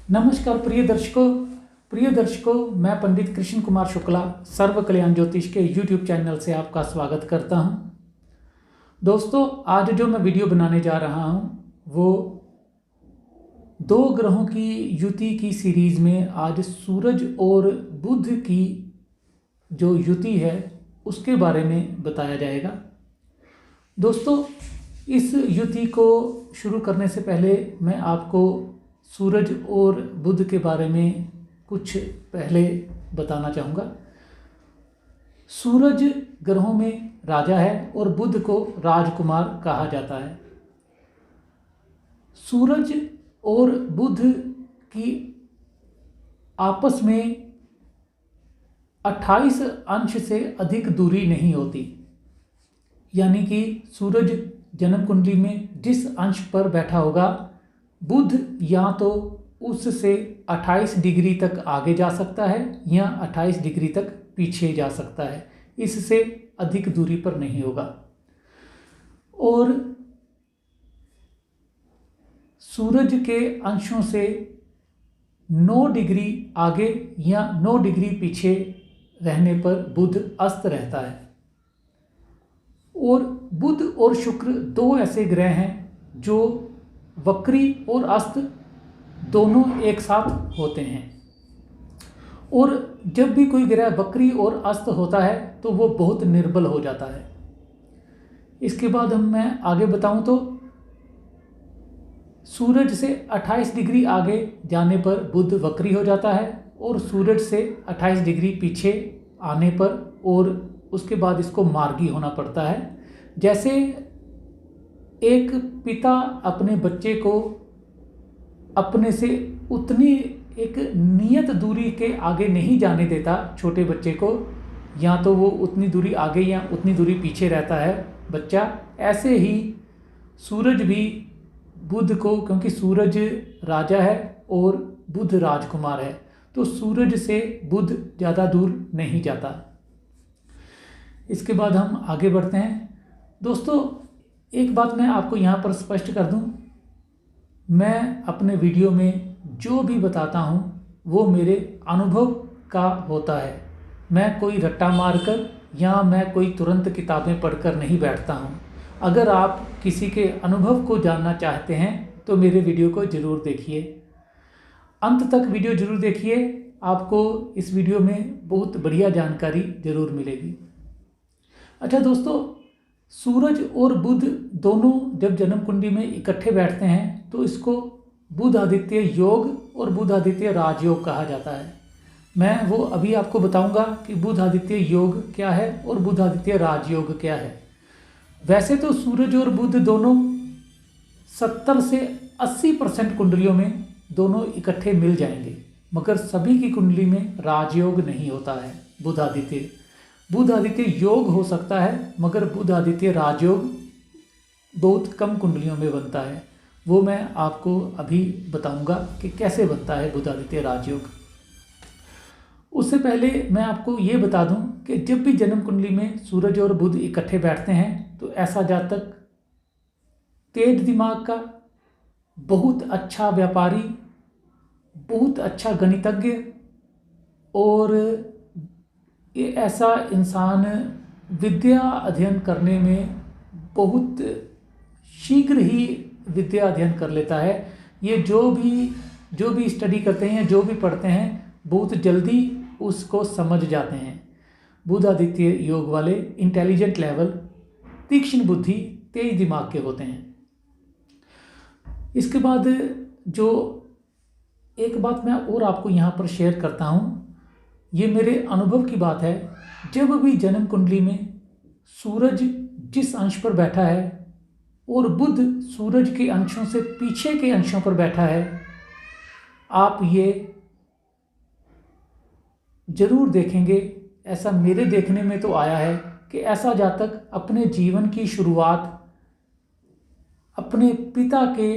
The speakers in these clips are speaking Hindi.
नमस्कार प्रिय दर्शकों, मैं पंडित कृष्ण कुमार शुक्ला सर्व कल्याण ज्योतिष के YouTube चैनल से आपका स्वागत करता हूं। दोस्तों, आज जो मैं वीडियो बनाने जा रहा हूं वो दो ग्रहों की युति की सीरीज में आज सूरज और बुध की जो युति है उसके बारे में बताया जाएगा। दोस्तों, इस युति को शुरू करने से पहले मैं आपको सूरज और बुध के बारे में कुछ पहले बताना चाहूँगा। सूरज ग्रहों में राजा है और बुध को राजकुमार कहा जाता है। सूरज और बुध की आपस में 28 अंश से अधिक दूरी नहीं होती, यानी कि सूरज जन्म कुंडली में जिस अंश पर बैठा होगा, बुध या तो उससे 28 डिग्री तक आगे जा सकता है या 28 डिग्री तक पीछे जा सकता है, इससे अधिक दूरी पर नहीं होगा। और सूरज के अंशों से 9 डिग्री आगे या 9 डिग्री पीछे रहने पर बुध अस्त रहता है। और बुध और शुक्र दो ऐसे ग्रह हैं जो वक्री और अस्त दोनों एक साथ होते हैं। और जब भी कोई ग्रह वक्री और अस्त होता है तो वो बहुत निर्बल हो जाता है। इसके बाद मैं आगे बताऊं तो सूरज से 28 डिग्री आगे जाने पर बुध वक्री हो जाता है और सूरज से 28 डिग्री पीछे आने पर और उसके बाद इसको मार्गी होना पड़ता है। जैसे एक पिता अपने बच्चे को अपने से उतनी एक नियत दूरी के आगे नहीं जाने देता, छोटे बच्चे को, या तो वो उतनी दूरी आगे या उतनी दूरी पीछे रहता है बच्चा, ऐसे ही सूरज भी बुध को, क्योंकि सूरज राजा है और बुध राजकुमार है, तो सूरज से बुध ज़्यादा दूर नहीं जाता। इसके बाद हम आगे बढ़ते हैं। दोस्तों, एक बात मैं आपको यहाँ पर स्पष्ट कर दूँ, मैं अपने वीडियो में जो भी बताता हूँ वो मेरे अनुभव का होता है। मैं कोई रट्टा मारकर या मैं कोई तुरंत किताबें पढ़कर नहीं बैठता हूँ। अगर आप किसी के अनुभव को जानना चाहते हैं तो मेरे वीडियो को ज़रूर देखिए, अंत तक वीडियो ज़रूर देखिए, आपको इस वीडियो में बहुत बढ़िया जानकारी ज़रूर मिलेगी। अच्छा दोस्तों, सूरज और बुध दोनों जब जन्म कुंडली में इकट्ठे बैठते हैं तो इसको बुध आदित्य योग और बुध आदित्य राजयोग कहा जाता है। मैं वो अभी आपको बताऊंगा कि बुध आदित्य योग क्या है और बुध आदित्य राजयोग क्या है। वैसे तो सूरज और बुध दोनों 70 से 80% कुंडलियों में दोनों इकट्ठे मिल जाएंगे, मगर सभी की कुंडली में राजयोग नहीं होता है। बुध आदित्य योग हो सकता है, मगर बुध आदित्य राजयोग बहुत कम कुंडलियों में बनता है। वो मैं आपको अभी बताऊंगा कि कैसे बनता है बुध आदित्य राजयोग। उससे पहले मैं आपको ये बता दूं कि जब भी जन्म कुंडली में सूरज और बुध इकट्ठे बैठते हैं तो ऐसा जातक तेज दिमाग का, बहुत अच्छा व्यापारी, बहुत अच्छा गणितज्ञ और ये ऐसा इंसान विद्या अध्ययन करने में बहुत शीघ्र ही विद्या अध्ययन कर लेता है। ये जो भी स्टडी करते हैं, जो भी पढ़ते हैं, बहुत जल्दी उसको समझ जाते हैं। बुध आदित्य योग वाले इंटेलिजेंट लेवल, तीक्ष्ण बुद्धि, तेज दिमाग के होते हैं। इसके बाद जो एक बात मैं और आपको यहाँ पर शेयर करता हूँ, ये मेरे अनुभव की बात है। जब भी जन्म कुंडली में सूरज जिस अंश पर बैठा है और बुध सूरज के अंशों से पीछे के अंशों पर बैठा है, आप ये जरूर देखेंगे, ऐसा मेरे देखने में तो आया है कि ऐसा जातक अपने जीवन की शुरुआत अपने पिता के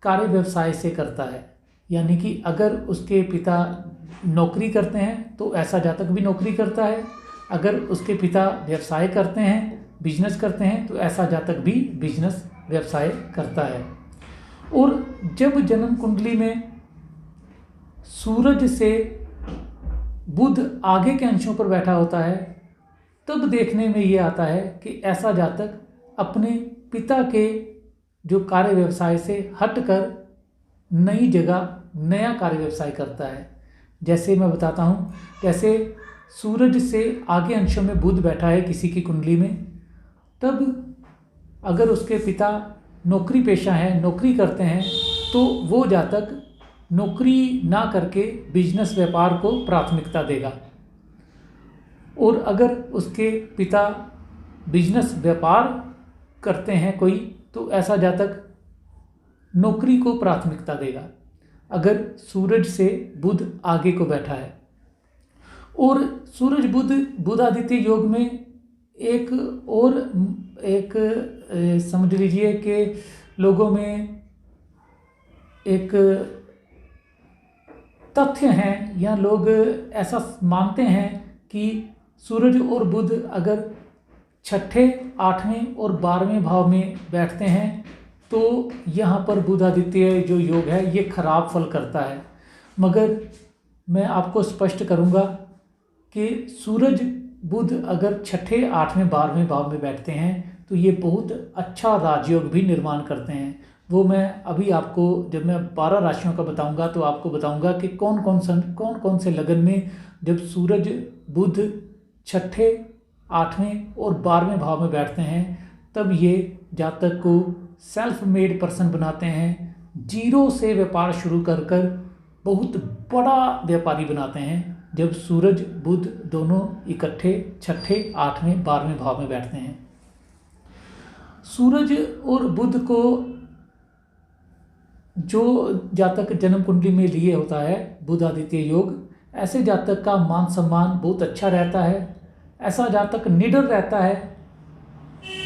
कार्य व्यवसाय से करता है। यानी कि अगर उसके पिता नौकरी करते हैं तो ऐसा जातक भी नौकरी करता है, अगर उसके पिता व्यवसाय करते हैं, बिजनेस करते हैं, तो ऐसा जातक भी बिजनेस व्यवसाय करता है। और जब जन्म कुंडली में सूरज से बुध आगे के अंशों पर बैठा होता है, तब देखने में ये आता है कि ऐसा जातक अपने पिता के जो कार्य व्यवसाय से हटकर नई जगह नया कार्य व्यवसाय करता है। जैसे मैं बताता हूँ, जैसे सूरज से आगे अंशों में बुध बैठा है किसी की कुंडली में, तब अगर उसके पिता नौकरी पेशा हैं, नौकरी करते हैं, तो वो जातक नौकरी ना करके बिजनेस व्यापार को प्राथमिकता देगा। और अगर उसके पिता बिजनेस व्यापार करते हैं कोई, तो ऐसा जातक नौकरी को प्राथमिकता देगा अगर सूरज से बुध आगे को बैठा है। और सूरज बुध बुधादित्य योग में एक समझ लीजिए कि लोगों में एक तथ्य हैं या लोग ऐसा मानते हैं कि सूरज और बुध अगर छठे, आठवें और 12वें भाव में बैठते हैं तो यहाँ पर बुधादित्य जो योग है ये खराब फल करता है। मगर मैं आपको स्पष्ट करूँगा कि सूरज बुध अगर छठे, आठवें, 12वें भाव में बैठते हैं तो ये बहुत अच्छा राजयोग भी निर्माण करते हैं। वो मैं अभी आपको जब मैं 12 राशियों का बताऊंगा तो आपको बताऊंगा कि कौन कौन से लगन में जब सूरज बुध छठे, 8वें और 12वें भाव में बैठते हैं तब ये जातक को सेल्फ मेड पर्सन बनाते हैं, जीरो से व्यापार शुरू कर बहुत बड़ा व्यापारी बनाते हैं जब सूरज बुध दोनों इकट्ठे छठे, 8वें, 12वें भाव में बैठते हैं। सूरज और बुध को जो जातक जन्म कुंडली में लिए होता है बुधादित्य योग, ऐसे जातक का मान सम्मान बहुत अच्छा रहता है, ऐसा जातक निडर रहता है,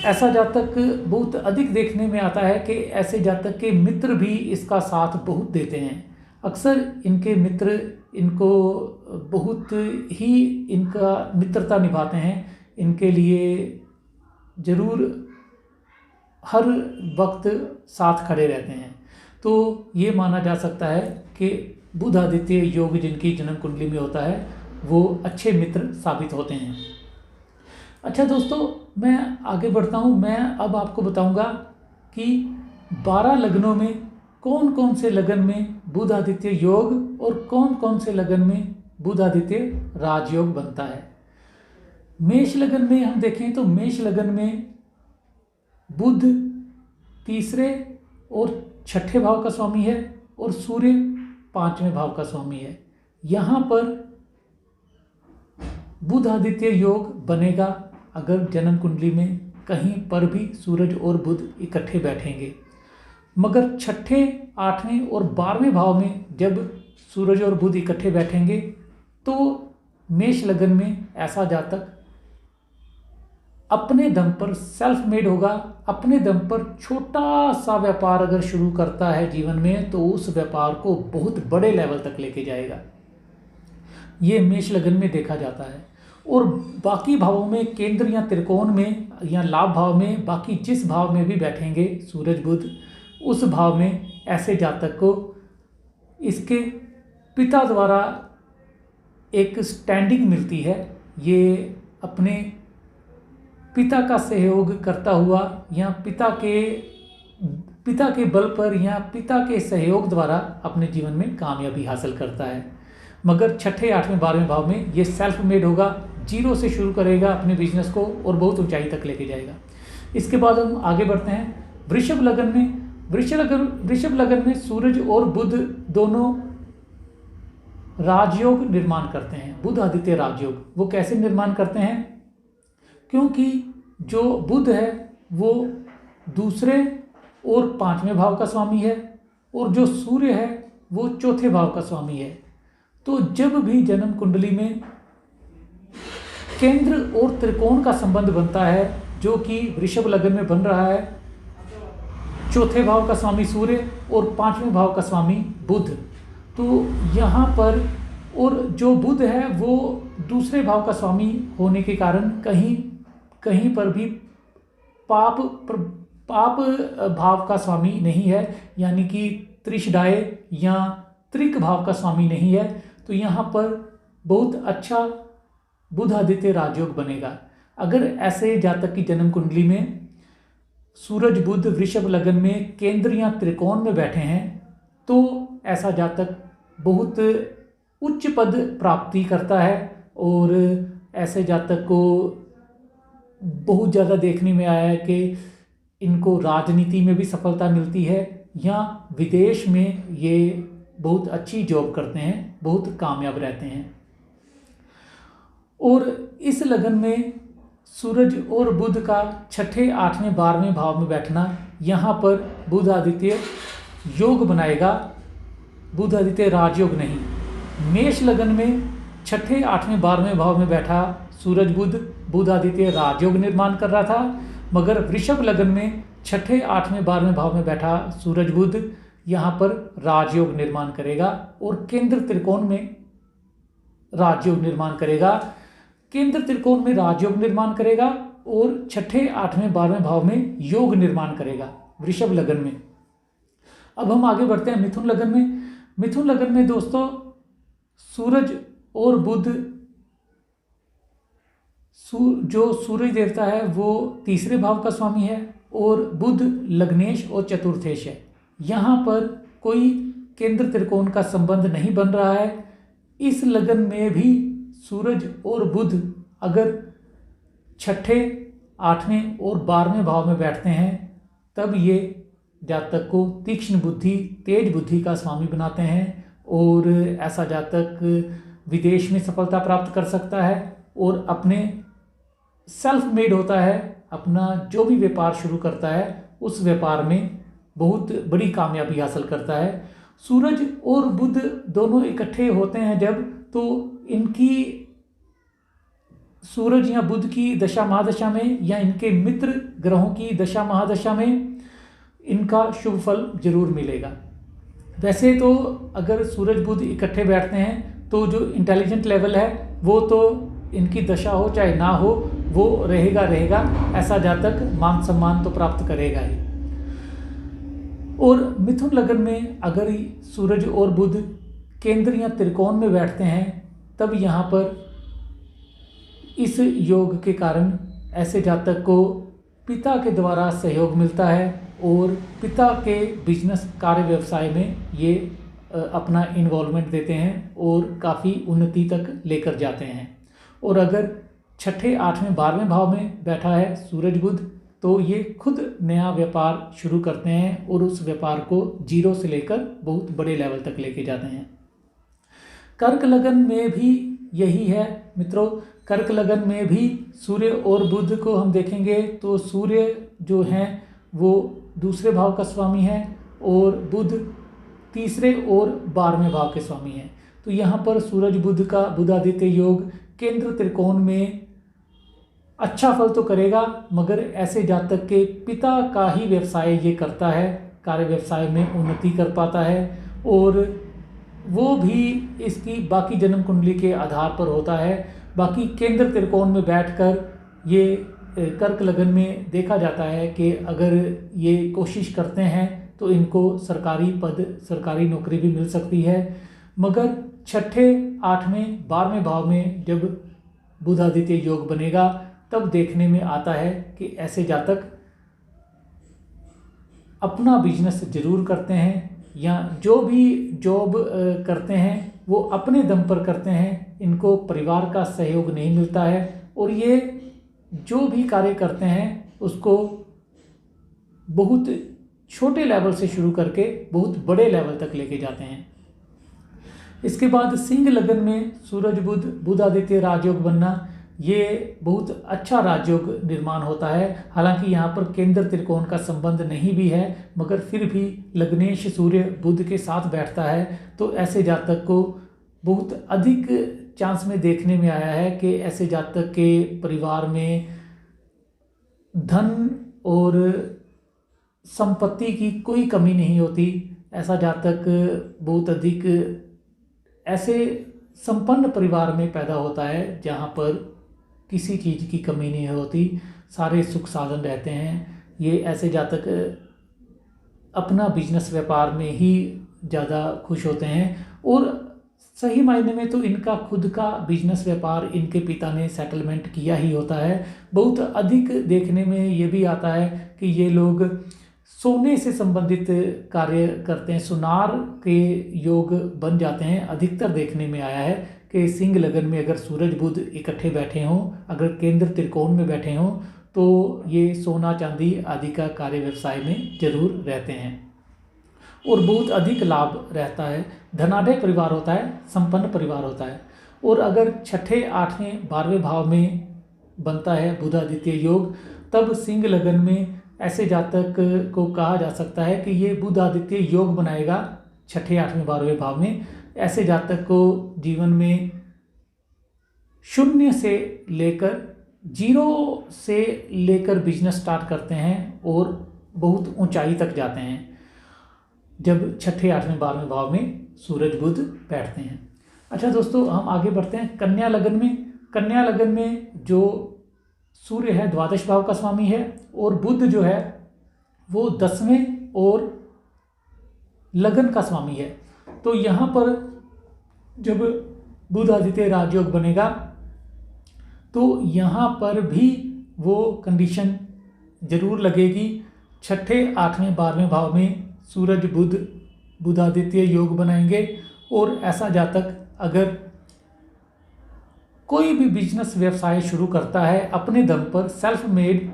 ऐसा जातक बहुत अधिक देखने में आता है कि ऐसे जातक के मित्र भी इसका साथ बहुत देते हैं। अक्सर इनके मित्र इनको बहुत ही इनका मित्रता निभाते हैं, इनके लिए ज़रूर हर वक्त साथ खड़े रहते हैं। तो ये माना जा सकता है कि बुधादित्य योग जिनकी जन्म कुंडली में होता है वो अच्छे मित्र साबित होते हैं। अच्छा दोस्तों, मैं आगे बढ़ता हूँ। मैं अब आपको बताऊंगा कि 12 लग्नों में कौन कौन से लगन में बुधादित्य योग और कौन कौन से लगन में बुधादित्य राजयोग बनता है। मेष लगन में हम देखें तो मेष लगन में बुध तीसरे और छठे भाव का स्वामी है और सूर्य 5वें भाव का स्वामी है। यहाँ पर बुधादित्य योग बनेगा अगर जन्म कुंडली में कहीं पर भी सूरज और बुध इकट्ठे बैठेंगे। मगर छठे, 8वें और 12वें भाव में जब सूरज और बुध इकट्ठे बैठेंगे तो मेष लगन में ऐसा जातक अपने दम पर सेल्फ मेड होगा, अपने दम पर छोटा सा व्यापार अगर शुरू करता है जीवन में तो उस व्यापार को बहुत बड़े लेवल तक लेके जाएगा। ये मेष लगन में देखा जाता है। और बाकी भावों में केंद्र या त्रिकोण में या लाभ भाव में बाकी जिस भाव में भी बैठेंगे सूरज बुध, उस भाव में ऐसे जातक को इसके पिता द्वारा एक स्टैंडिंग मिलती है। ये अपने पिता का सहयोग करता हुआ या पिता के बल पर या पिता के सहयोग द्वारा अपने जीवन में कामयाबी हासिल करता है। मगर छठे, 8वें, 12वें भाव में ये सेल्फ मेड होगा, जीरो से शुरू करेगा अपने बिजनेस को और बहुत ऊंचाई तक लेके जाएगा। इसके बाद हम आगे बढ़ते हैं वृषभ लगन में। वृषभ लगन में सूरज और बुध दोनों राजयोग निर्माण करते हैं, बुध आदित्य राजयोग। वो कैसे निर्माण करते हैं? क्योंकि जो बुध है वो दूसरे और 5वें भाव का स्वामी है और जो सूर्य है वो चौथे भाव का स्वामी है। तो जब भी जन्म कुंडली में केंद्र और त्रिकोण का संबंध बनता है जो कि वृषभ लगन में बन रहा है, चौथे भाव का स्वामी सूर्य और 5वें भाव का स्वामी बुध, तो यहाँ पर और जो बुध है वो दूसरे भाव का स्वामी होने के कारण कहीं पर भी पाप भाव का स्वामी नहीं है, यानी कि त्रिशडाय या त्रिक भाव का स्वामी नहीं है, तो यहाँ पर बहुत अच्छा बुध आदित्य राजयोग बनेगा। अगर ऐसे जातक की जन्म कुंडली में सूरज बुध वृषभ लगन में केंद्र या त्रिकोण में बैठे हैं तो ऐसा जातक बहुत उच्च पद प्राप्ति करता है और ऐसे जातक को बहुत ज़्यादा देखने में आया है कि इनको राजनीति में भी सफलता मिलती है या विदेश में ये बहुत अच्छी जॉब करते हैं, बहुत कामयाब रहते हैं। और इस लगन में सूरज और बुध का 6ठे, 8वें, 12वें भाव में बैठना यहाँ पर बुध आदित्य योग बनाएगा, बुध आदित्य राजयोग नहीं। मेष लगन में 6ठे, 8वें, 12वें भाव में बैठा सूरज बुध आदित्य राजयोग निर्माण कर रहा था, मगर वृषभ लगन में 6ठे, 8वें, 12वें भाव में बैठा सूरज बुध यहाँ पर राजयोग निर्माण करेगा और केंद्र त्रिकोण में राजयोग निर्माण करेगा। केंद्र त्रिकोण में राजयोग निर्माण करेगा और 6ठे, 8वें, 12वें भाव में योग निर्माण करेगा वृषभ लगन में। अब हम आगे बढ़ते हैं मिथुन लगन में। मिथुन लगन में दोस्तों सूरज और बुध, जो सूरज देवता है वो तीसरे भाव का स्वामी है और बुध लग्नेश और चतुर्थेश है। यहाँ पर कोई केंद्र त्रिकोण का संबंध नहीं बन रहा है। इस लगन में भी सूरज और बुध अगर 6ठे, 8वें और 12वें भाव में बैठते हैं तब ये जातक को तीक्ष्ण बुद्धि, तेज बुद्धि का स्वामी बनाते हैं और ऐसा जातक विदेश में सफलता प्राप्त कर सकता है और अपने सेल्फ मेड होता है। अपना जो भी व्यापार शुरू करता है उस व्यापार में बहुत बड़ी कामयाबी हासिल करता है। सूरज और बुध दोनों इकट्ठे होते हैं जब, तो इनकी सूरज या बुध की दशा महादशा में या इनके मित्र ग्रहों की दशा महादशा में इनका शुभ फल जरूर मिलेगा। वैसे तो अगर सूरज बुध इकट्ठे बैठते हैं तो जो इंटेलिजेंट लेवल है वो तो इनकी दशा हो चाहे ना हो वो रहेगा। ऐसा जातक मान सम्मान तो प्राप्त करेगा ही। और मिथुन लगन में अगर सूरज और बुध केंद्र या त्रिकोण में बैठते हैं तब यहाँ पर इस योग के कारण ऐसे जातक को पिता के द्वारा सहयोग मिलता है और पिता के बिजनेस कार्य व्यवसाय में ये अपना इन्वॉल्वमेंट देते हैं और काफ़ी उन्नति तक लेकर जाते हैं। और अगर 6ठे, 8वें, 12वें भाव में बैठा है सूरज बुध तो ये खुद नया व्यापार शुरू करते हैं और उस व्यापार को जीरो से लेकर बहुत बड़े लेवल तक लेके जाते हैं। कर्क लगन में भी यही है मित्रों। कर्क लगन में भी सूर्य और बुध को हम देखेंगे तो सूर्य जो हैं वो दूसरे भाव का स्वामी है और बुध तीसरे और 12वें भाव के स्वामी हैं। तो यहाँ पर सूरज बुध का बुधादित्य योग केंद्र त्रिकोण में अच्छा फल तो करेगा, मगर ऐसे जातक के पिता का ही व्यवसाय ये करता है, कार्य व्यवसाय में उन्नति कर पाता है और वो भी इसकी बाकी जन्म कुंडली के आधार पर होता है। बाकी केंद्र त्रिकोण में बैठकर ये कर्क लगन में देखा जाता है कि अगर ये कोशिश करते हैं तो इनको सरकारी पद, सरकारी नौकरी भी मिल सकती है। मगर 6ठे, 8वें, 12वें भाव में जब बुधादित्य योग बनेगा तब देखने में आता है कि ऐसे जातक अपना बिजनेस जरूर करते हैं या जो भी जॉब करते हैं वो अपने दम पर करते हैं। इनको परिवार का सहयोग नहीं मिलता है और ये जो भी कार्य करते हैं उसको बहुत छोटे लेवल से शुरू करके बहुत बड़े लेवल तक लेके जाते हैं। इसके बाद सिंह लगन में सूरज बुध बुधादित्य राजयोग बनना ये बहुत अच्छा राजयोग निर्माण होता है। हालांकि यहाँ पर केंद्र त्रिकोण का संबंध नहीं भी है, मगर फिर भी लग्नेश सूर्य बुध के साथ बैठता है तो ऐसे जातक को बहुत अधिक चांस में देखने में आया है कि ऐसे जातक के परिवार में धन और संपत्ति की कोई कमी नहीं होती। ऐसा जातक बहुत अधिक ऐसे संपन्न परिवार में पैदा होता है जहाँ पर किसी चीज़ की कमी नहीं होती, सारे सुख साधन रहते हैं। ये ऐसे जातक अपना बिजनेस व्यापार में ही ज़्यादा खुश होते हैं। और सही मायने में तो इनका खुद का बिजनेस व्यापार इनके पिता ने सेटलमेंट किया ही होता है। बहुत अधिक देखने में ये भी आता है कि ये लोग सोने से संबंधित कार्य करते हैं, सुनार के योग बन जाते हैं। अधिकतर देखने में आया है कि सिंह लगन में अगर सूरज बुध इकट्ठे बैठे हों, अगर केंद्र त्रिकोण में बैठे हों, तो ये सोना चांदी आदि का कार्य व्यवसाय में जरूर रहते हैं और बहुत अधिक लाभ रहता है। धनाढ़ परिवार होता है, संपन्न परिवार होता है। और अगर छठे, आठवें, 12वें भाव में बनता है बुध आदित्य योग, तब सिंह लगन में ऐसे जातक को कहा जा सकता है कि ये बुध आदित्य योग बनाएगा छठे, आठवें, 12वें भाव में। ऐसे जातक को जीवन में शून्य से लेकर, जीरो से लेकर बिजनेस स्टार्ट करते हैं और बहुत ऊंचाई तक जाते हैं जब छठे, आठवें, 12वें भाव में सूरज बुध बैठते हैं। अच्छा दोस्तों, हम आगे बढ़ते हैं कन्या लगन में। कन्या लगन में जो सूर्य है द्वादश भाव का स्वामी है और बुध जो है वो 10वें और लगन का स्वामी है। तो यहाँ पर जब बुध आदित्य राजयोग बनेगा तो यहाँ पर भी वो कंडीशन जरूर लगेगी। छठे, आठवें, 12वें भाव में सूरज बुध बुधादित्य योग बनाएंगे और ऐसा जातक अगर कोई भी बिजनेस व्यवसाय शुरू करता है अपने दम पर, सेल्फ मेड,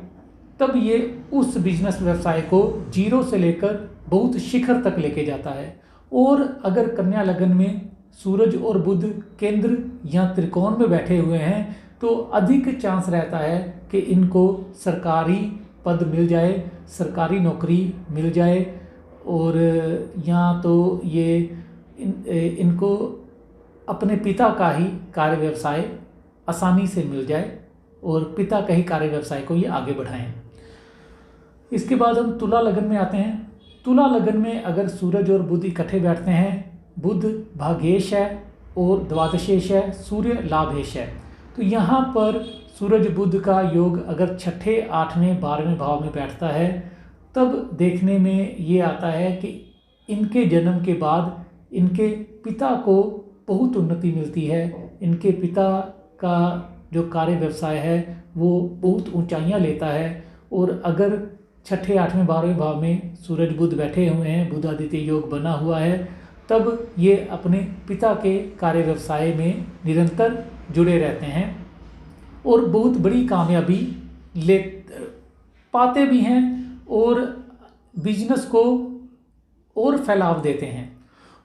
तब ये उस बिजनेस व्यवसाय को जीरो से लेकर बहुत शिखर तक लेके जाता है। और अगर कन्या लगन में सूरज और बुध केंद्र या त्रिकोण में बैठे हुए हैं तो अधिक चांस रहता है कि इनको सरकारी पद मिल जाए, सरकारी नौकरी मिल जाए, और या तो ये इनको अपने पिता का ही कार्य व्यवसाय आसानी से मिल जाए और पिता का ही कार्य व्यवसाय को ये आगे बढ़ाएं। इसके बाद हम तुला लगन में आते हैं। तुला लगन में अगर सूरज और बुध इकट्ठे बैठते हैं, बुध भाग्येश है और द्वादशेश है, सूर्य लाभेश है, तो यहाँ पर सूरज बुध का योग अगर छठे, आठवें, 12वें भाव में बैठता है तब देखने में ये आता है कि इनके जन्म के बाद इनके पिता को बहुत उन्नति मिलती है। इनके पिता का जो कार्य व्यवसाय है वो बहुत ऊंचाइयां लेता है। और अगर छठे, आठवें, 12वें भाव में सूरज बुध बैठे हुए हैं, बुध आदित्य योग बना हुआ है, तब ये अपने पिता के कार्य व्यवसाय में निरंतर जुड़े रहते हैं और बहुत बड़ी कामयाबी ले पाते भी हैं और बिजनेस को और फैलाव देते हैं।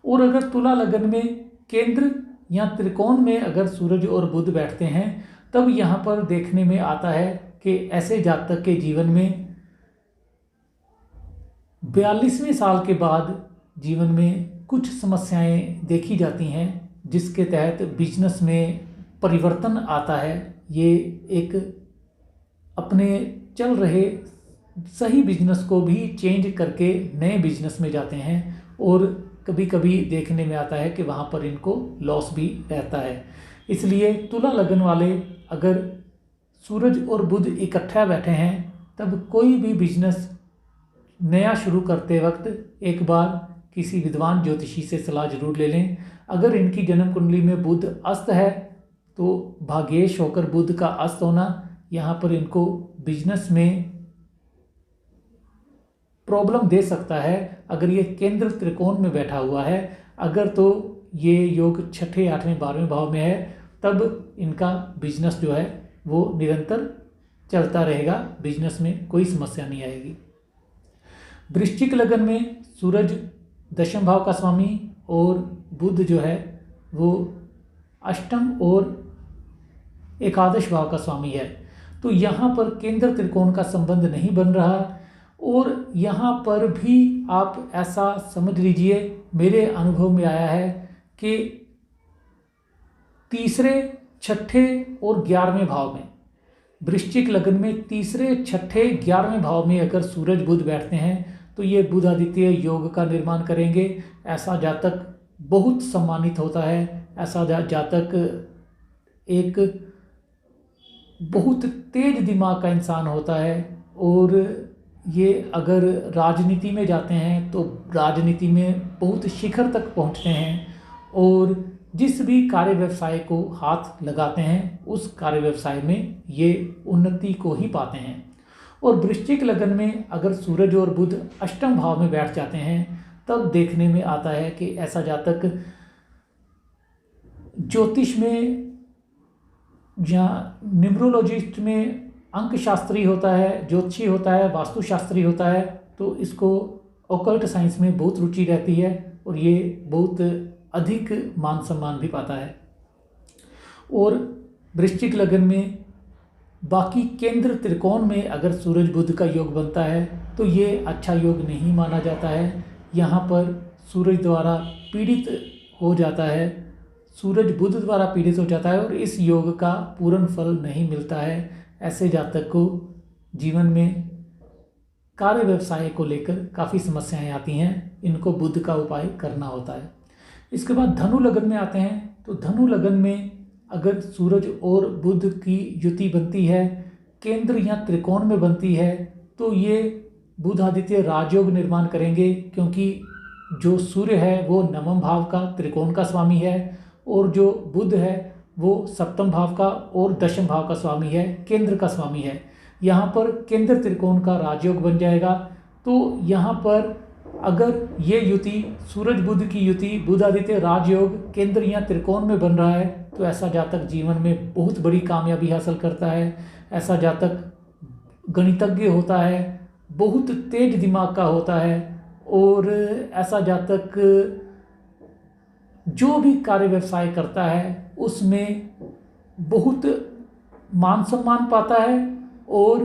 और अगर तुला लगन में केंद्र या त्रिकोण में अगर सूरज और बुध बैठते हैं तब यहाँ पर देखने में आता है कि ऐसे जातक के जीवन में 42वें साल के बाद जीवन में कुछ समस्याएं देखी जाती हैं जिसके तहत बिजनेस में परिवर्तन आता है। ये एक अपने चल रहे सही बिजनेस को भी चेंज करके नए बिजनेस में जाते हैं और कभी कभी देखने में आता है कि वहाँ पर इनको लॉस भी रहता है। इसलिए तुला लगन वाले अगर सूरज और बुध इकट्ठा बैठे हैं तब कोई भी बिजनेस नया शुरू करते वक्त एक बार किसी विद्वान ज्योतिषी से सलाह जरूर ले लें। अगर इनकी जन्म कुंडली में बुध अस्त है तो भाग्येश होकर बुध का अस्त होना यहाँ पर इनको बिजनेस में प्रॉब्लम दे सकता है। अगर ये केंद्र त्रिकोण में बैठा हुआ है, अगर तो ये योग छठे, आठवें, 12वें भाव में है तब इनका बिजनेस जो है वो निरंतर चलता रहेगा, बिजनेस में कोई समस्या नहीं आएगी। वृश्चिक लगन में सूरज दशम भाव का स्वामी और बुध जो है वो अष्टम और एकादश भाव का स्वामी है। तो यहाँ पर केंद्र त्रिकोण का संबंध नहीं बन रहा और यहाँ पर भी आप ऐसा समझ लीजिए, मेरे अनुभव में आया है कि तीसरे, छठे और 11वें भाव में, वृश्चिक लगन में तीसरे, छठे, 11वें भाव में अगर सूरज बुध बैठते हैं तो ये बुध आदित्य योग का निर्माण करेंगे। ऐसा जातक बहुत सम्मानित होता है। ऐसा जातक एक बहुत तेज दिमाग का इंसान होता है और ये अगर राजनीति में जाते हैं तो राजनीति में बहुत शिखर तक पहुंचते हैं और जिस भी कार्य व्यवसाय को हाथ लगाते हैं उस कार्य व्यवसाय में ये उन्नति को ही पाते हैं। और वृश्चिक लग्न में अगर सूरज और बुध अष्टम भाव में बैठ जाते हैं तब देखने में आता है कि ऐसा जातक ज्योतिष में या न्यूमरोलॉजिस्ट में अंक शास्त्री होता है, ज्योतिषी होता है, वास्तुशास्त्री होता है, तो इसको ऑकल्ट साइंस में बहुत रुचि रहती है और ये बहुत अधिक मान सम्मान भी पाता है। और वृश्चिक लग्न में बाकी केंद्र त्रिकोण में अगर सूरज बुध का योग बनता है तो ये अच्छा योग नहीं माना जाता है। यहाँ पर सूरज द्वारा पीड़ित हो जाता है, सूरज बुध द्वारा पीड़ित हो जाता है और इस योग का पूर्ण फल नहीं मिलता है। ऐसे जातक को जीवन में कार्य व्यवसाय को लेकर काफ़ी समस्याएं आती हैं, इनको बुध का उपाय करना होता है। इसके बाद धनु लग्न में आते हैं तो धनु लग्न में अगर सूरज और बुध की युति बनती है, केंद्र या त्रिकोण में बनती है, तो ये बुध आदित्य राजयोग निर्माण करेंगे, क्योंकि जो सूर्य है वो नवम भाव का त्रिकोण का स्वामी है और जो बुध है वो सप्तम भाव का और दशम भाव का स्वामी है, केंद्र का स्वामी है। यहाँ पर केंद्र त्रिकोण का राजयोग बन जाएगा। तो यहाँ पर अगर ये युति सूरज बुध की युति बुध आदित्य राजयोग केंद्र या त्रिकोण में बन रहा है तो ऐसा जातक जीवन में बहुत बड़ी कामयाबी हासिल करता है। ऐसा जातक गणितज्ञ होता है, बहुत तेज दिमाग का होता है और ऐसा जातक जो भी कार्य व्यवसाय करता है उसमें बहुत मान सम्मान पाता है और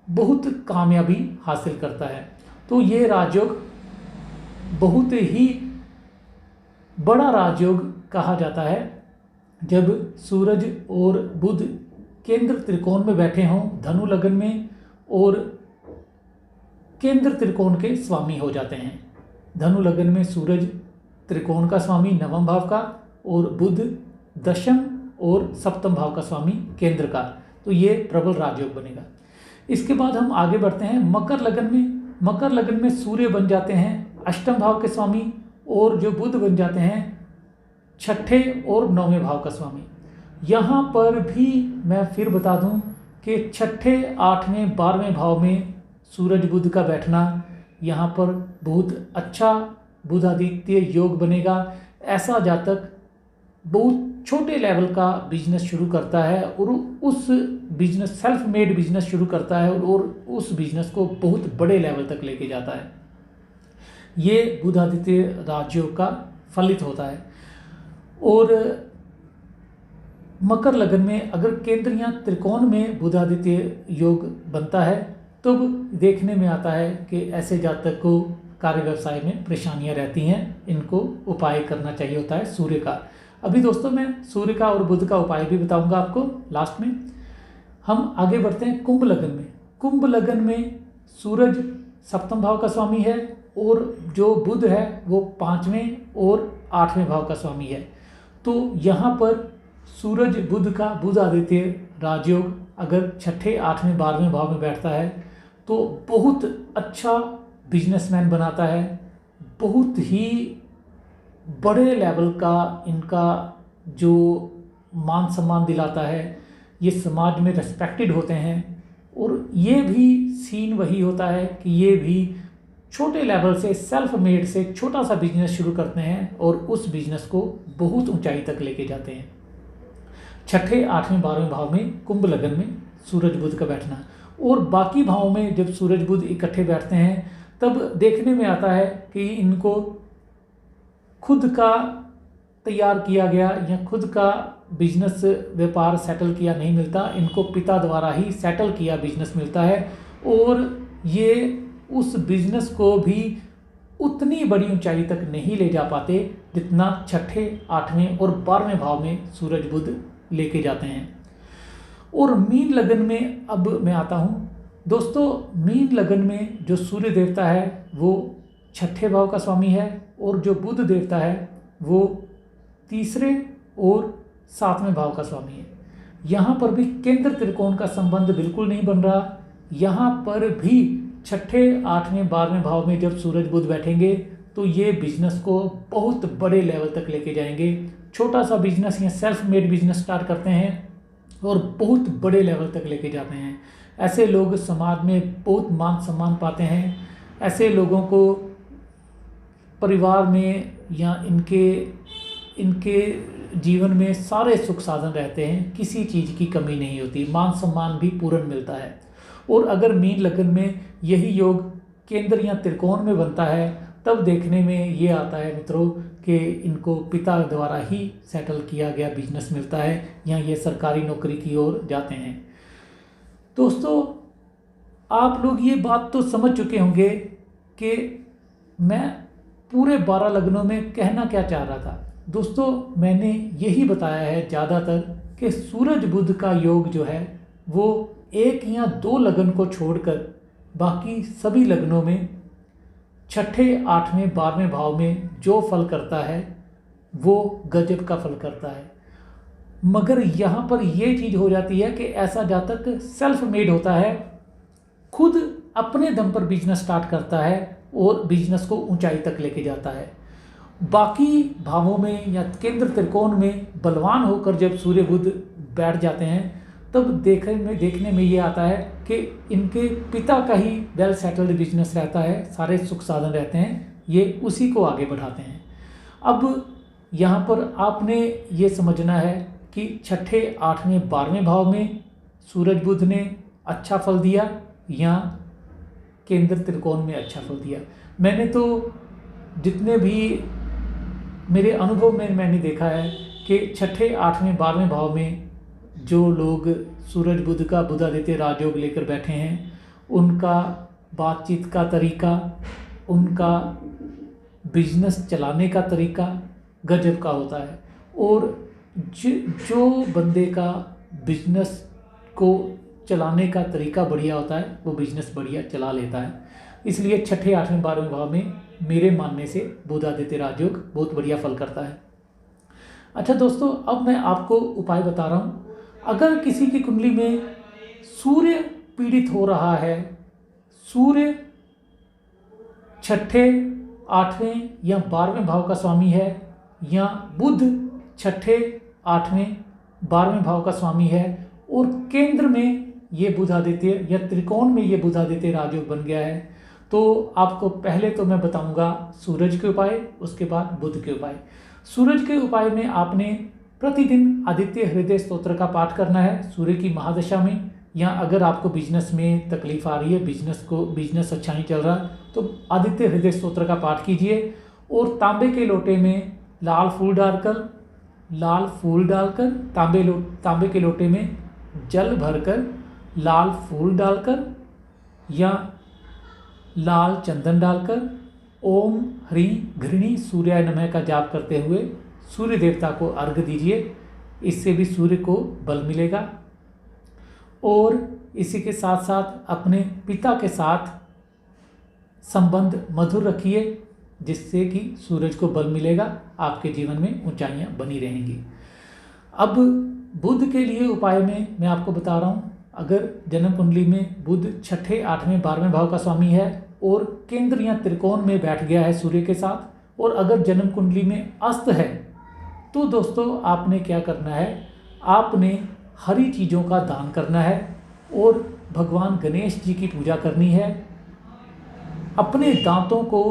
बहुत कामयाबी हासिल करता है। तो ये राजयोग बहुत ही बड़ा राजयोग कहा जाता है जब सूरज और बुध केंद्र त्रिकोण में बैठे हों धनु लग्न में और केंद्र त्रिकोण के स्वामी हो जाते हैं। धनु लग्न में सूरज त्रिकोण का स्वामी नवम भाव का और बुध दशम और सप्तम भाव का स्वामी केंद्र का, तो ये प्रबल राजयोग बनेगा। इसके बाद हम आगे बढ़ते हैं मकर लग्न में। मकर लग्न में सूर्य बन जाते हैं अष्टम भाव के स्वामी और जो बुध बन जाते हैं छठे और नौवें भाव का स्वामी। यहाँ पर भी मैं फिर बता दूं कि छठे, आठवें, 12वें भाव में सूरज बुध का बैठना यहाँ पर बहुत अच्छा बुध आदित्य योग बनेगा। ऐसा जातक बहुत छोटे लेवल का बिजनेस शुरू करता है और उस बिजनेस सेल्फ मेड बिजनेस शुरू करता है और उस बिजनेस को बहुत बड़े लेवल तक लेके जाता है। ये बुध आदित्य राजयोग का फलित होता है। और मकर लग्न में अगर केंद्र या त्रिकोण में बुध आदित्य योग बनता है तब देखने में आता है कि ऐसे जातक को कार्य व्यवसाय में परेशानियां रहती हैं, इनको उपाय करना चाहिए होता है सूर्य का। अभी दोस्तों मैं सूर्य का और बुध का उपाय भी बताऊंगा आपको लास्ट में। हम आगे बढ़ते हैं कुंभ लग्न में। कुंभ लग्न में सूरज सप्तम भाव का स्वामी है और जो बुध है वो 5वें और 8वें भाव का स्वामी है। तो यहाँ पर सूरज बुध का बुध आदित्य राजयोग अगर छठे, 8वें, 12वें भाव में बैठता है तो बहुत अच्छा बिजनेसमैन बनाता है, बहुत ही बड़े लेवल का इनका जो मान सम्मान दिलाता है, ये समाज में रेस्पेक्टेड होते हैं। और ये भी सीन वही होता है कि ये भी छोटे लेवल से सेल्फ मेड से छोटा सा बिजनेस शुरू करते हैं और उस बिजनेस को बहुत ऊंचाई तक लेके जाते हैं। छठे, 8वें, 12वें भाव में कुंभ लग्न में सूरज बुध का बैठना और बाकी भावों में जब सूरज बुध इकट्ठे बैठते हैं तब देखने में आता है कि इनको खुद का तैयार किया गया या खुद का बिजनेस व्यापार सेटल किया नहीं मिलता, इनको पिता द्वारा ही सेटल किया बिजनेस मिलता है और ये उस बिजनेस को भी उतनी बड़ी ऊंचाई तक नहीं ले जा पाते जितना छठे, 8वें और 12वें भाव में सूरज बुध लेके जाते हैं। और मीन लग्न में अब मैं आता हूँ दोस्तों। मीन लग्न में जो सूर्य देवता है वो छठे भाव का स्वामी है और जो बुध देवता है वो तीसरे और 7वें भाव का स्वामी है। यहाँ पर भी केंद्र त्रिकोण का संबंध बिल्कुल नहीं बन रहा। यहाँ पर भी छठे, 8वें, 12वें भाव में जब सूरज बुध बैठेंगे तो ये बिजनेस को बहुत बड़े लेवल तक लेके जाएंगे। छोटा सा बिजनेस या सेल्फ मेड बिजनेस स्टार्ट करते हैं और बहुत बड़े लेवल तक लेके जाते हैं। ऐसे लोग समाज में बहुत मान सम्मान पाते हैं। ऐसे लोगों को परिवार में या इनके जीवन में सारे सुख साधन रहते हैं, किसी चीज़ की कमी नहीं होती, मान सम्मान भी पूर्ण मिलता है। और अगर मीन लगन में यही योग केंद्र या त्रिकोण में बनता है तब देखने में ये आता है मित्रों कि इनको पिता द्वारा ही सेटल किया गया बिजनेस मिलता है या ये सरकारी नौकरी की ओर जाते हैं। दोस्तों, आप लोग ये बात तो समझ चुके होंगे कि मैं पूरे 12 लग्नों में कहना क्या चाह रहा था। दोस्तों, मैंने यही बताया है ज़्यादातर कि सूरज बुध का योग जो है वो 1 या 2 लगन को छोड़कर बाकी सभी लग्नों में छठे, 8वें, 12वें भाव में जो फल करता है वो गजब का फल करता है। मगर यहाँ पर ये चीज़ हो जाती है कि ऐसा जातक सेल्फ मेड होता है, खुद अपने दम पर बिजनेस स्टार्ट करता है और बिजनेस को ऊंचाई तक लेके जाता है। बाकी भावों में या केंद्र त्रिकोण में बलवान होकर जब सूर्य बुध बैठ जाते हैं तब देखने में ये आता है कि इनके पिता का ही वेल सेटल्ड बिजनेस रहता है, सारे सुख साधन रहते हैं, ये उसी को आगे बढ़ाते हैं। अब यहाँ पर आपने ये समझना है कि छठे, 8वें, 12वें भाव में सूरज बुध ने अच्छा फल दिया या केंद्र त्रिकोण में अच्छा फल दिया। मैंने तो जितने भी मेरे अनुभव में मैंने देखा है कि छठे, 8वें, 12वें भाव में जो लोग सूरज बुध का बुधादित्य राजयोग लेकर बैठे हैं उनका बातचीत का तरीका, उनका बिजनेस चलाने का तरीका गजब का होता है। और जो बंदे का बिजनेस को चलाने का तरीका बढ़िया होता है वो बिजनेस बढ़िया चला लेता है। इसलिए छठे, 8वें, 12वें भाव में मेरे मानने से बुधादित्य राजयोग बहुत बढ़िया फल करता है। अच्छा दोस्तों, अब मैं आपको उपाय बता रहा हूँ। अगर किसी की कुंडली में सूर्य पीड़ित हो रहा है, सूर्य छठे, 8वें या 12वें भाव का स्वामी है या बुध छठे, 8वें, 12वें भाव का स्वामी है और केंद्र में ये बुधादित्य या त्रिकोण में ये बुधादित्य राजयोग बन गया है, तो आपको पहले तो मैं बताऊंगा सूरज के उपाय, उसके बाद बुध के उपाय। सूरज के उपाय में आपने प्रतिदिन आदित्य हृदय स्तोत्र का पाठ करना है सूर्य की महादशा में, या अगर आपको बिजनेस में तकलीफ आ रही है, बिजनेस अच्छा नहीं चल रहा, तो आदित्य हृदय स्तोत्र का पाठ कीजिए। और तांबे के लोटे में लाल फूल डालकर तांबे के लोटे में जल भरकर लाल फूल डालकर या लाल चंदन डालकर ओम ह्रीं घृणी सूर्याय नमः का जाप करते हुए सूर्य देवता को अर्घ दीजिए। इससे भी सूर्य को बल मिलेगा। और इसी के साथ साथ अपने पिता के साथ संबंध मधुर रखिए, जिससे कि सूरज को बल मिलेगा, आपके जीवन में ऊंचाइयां बनी रहेंगी। अब बुध के लिए उपाय में मैं आपको बता रहा हूँ। अगर जन्म कुंडली में बुध छठे, 8वें, 12वें भाव का स्वामी है और केंद्र या त्रिकोण में बैठ गया है सूर्य के साथ, और अगर जन्म कुंडली में अस्त है, तो दोस्तों आपने क्या करना है, आपने हरी चीज़ों का दान करना है और भगवान गणेश जी की पूजा करनी है। अपने दांतों को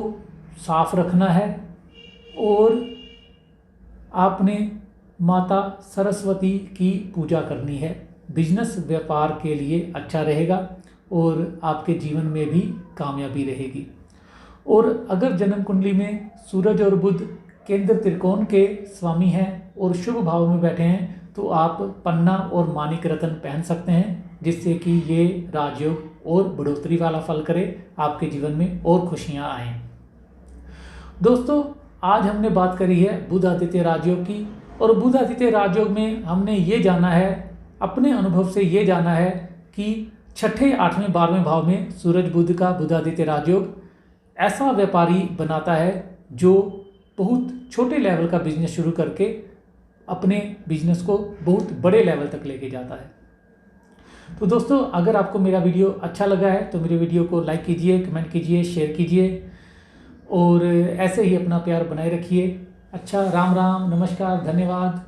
साफ रखना है और आपने माता सरस्वती की पूजा करनी है। बिजनेस व्यापार के लिए अच्छा रहेगा और आपके जीवन में भी कामयाबी रहेगी। और अगर जन्म कुंडली में सूरज और बुध केंद्र त्रिकोण के स्वामी हैं और शुभ भाव में बैठे हैं, तो आप पन्ना और मानिक रत्न पहन सकते हैं, जिससे कि ये राजयोग और बढ़ोतरी वाला फल करे, आपके जीवन में और खुशियां आएं। दोस्तों, आज हमने बात करी है बुधादित्य राजयोग की, और बुधादित्य राजयोग में हमने ये जाना है, अपने अनुभव से ये जाना है कि छठे, 8वें, 12वें भाव में सूरज बुध का बुधादित्य राजयोग ऐसा व्यापारी बनाता है जो बहुत छोटे लेवल का बिजनेस शुरू करके अपने बिजनेस को बहुत बड़े लेवल तक लेके जाता है। तो दोस्तों, अगर आपको मेरा वीडियो अच्छा लगा है तो मेरे वीडियो को लाइक कीजिए, कमेंट कीजिए, शेयर कीजिए और ऐसे ही अपना प्यार बनाए रखिए। अच्छा, राम राम, नमस्कार, धन्यवाद।